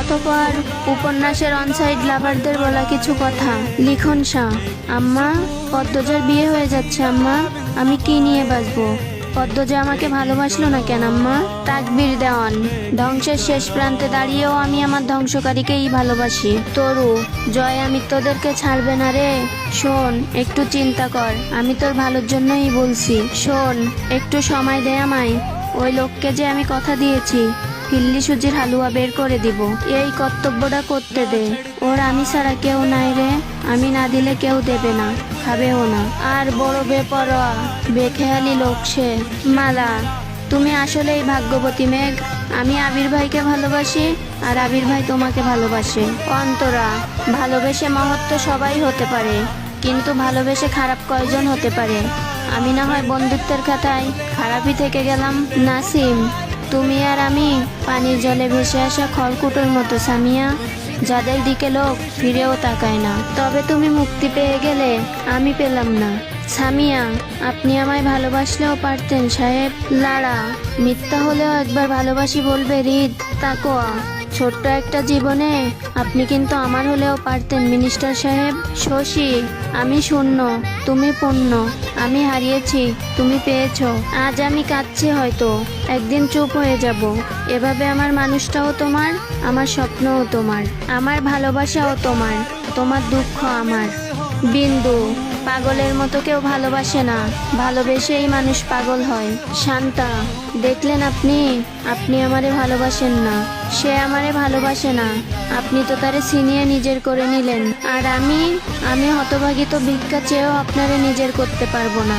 অতঃপর উপন্যাসের অনসাইড লাভারদের বলা কিছু কথা। লিখন শাহ। আম্মা, পদ্মজার বিয়ে হয়ে যাচ্ছে আম্মা। আমি কি নিয়ে বাঁচবো? পদ্মজা আমাকে ভালোবাসলো না কেন আম্মা? তাকবীর দেওয়ান। ধ্বংসের শেষ প্রান্তে দাঁড়িয়েও আমি আমার ধ্বংসকারীকেই ভালোবাসি। তরু, জয় আমি তোদেরকে ছাড়বে না রে। শোন, একটু চিন্তা কর, আমি তোর ভালোর জন্যই বলছি। শোন, একটু সময় দে আমায়। ওই লোককে যে আমি কথা দিয়েছি কিল্লি সুজির হালুয়া বের করে দিব, এই কর্তব্যটা করতে দে। ওর আমি ছাড়া কেউ নাই রে, আমি না দিলে কেউ দেবে না, খাবেও না। আর বড় বেপরোয়া বেখেয়ালি লোক সে। মালা, তুমি আসলেই ভাগ্যবতী মেঘ। আমি আবির ভাইকে ভালোবাসি আর আবির ভাই তোমাকে ভালোবাসে। অন্তরা, ভালোবেসে মহত্ব সবাই হতে পারে, কিন্তু ভালোবেসে খারাপ কয়জন হতে পারে? আমি না হয় বন্ধুত্বের খাতায় খারাপই থেকে গেলাম। নাসিম, তুমি আর আমি পানির জলে ভেসে আসা খড়কুটোর মতো সামিয়া, যাদের দিকে লোক ফিরেও তাকায় না। তবে তুমি মুক্তি পেয়ে গেলে, আমি পেলাম না। সামিয়া, আপনি আমায় ভালোবাসলেও পারতেন সাহেব। লারা, মিথ্যা হলেও একবার ভালোবাসি বলবে হৃদ। তাকোয়া, ছোট্ট একটা জীবনে আপনি কিন্তু আমার হলেও পারতেন মিনিস্টার সাহেব। শশী, আমি শূন্য, তুমি পূর্ণ। আমি হারিয়েছি, তুমি পেয়েছো। আজ আমি কাঁদছি, হয়তো একদিন চুপ হয়ে যাব। এভাবে আমার মানুষটাও তোমার, আমার স্বপ্নও তোমার, আমার ভালোবাসাও তোমার, তোমার দুঃখ আমার। বিন্দু, পাগলের মতো কেউ ভালোবাসে না, ভালোবেসেই মানুষ পাগল হয়। শান্তা, দেখলেন আপনি, আপনি আমারে ভালোবাসেন না, সে আমারে ভালোবাসে না। আপনি তো তারে ছিনিয়ে নিজের করে নিলেন, আর আমি হতভাগী তো ভিক্ষা চেয়েও আপনারে নিজের করতে পারবো না।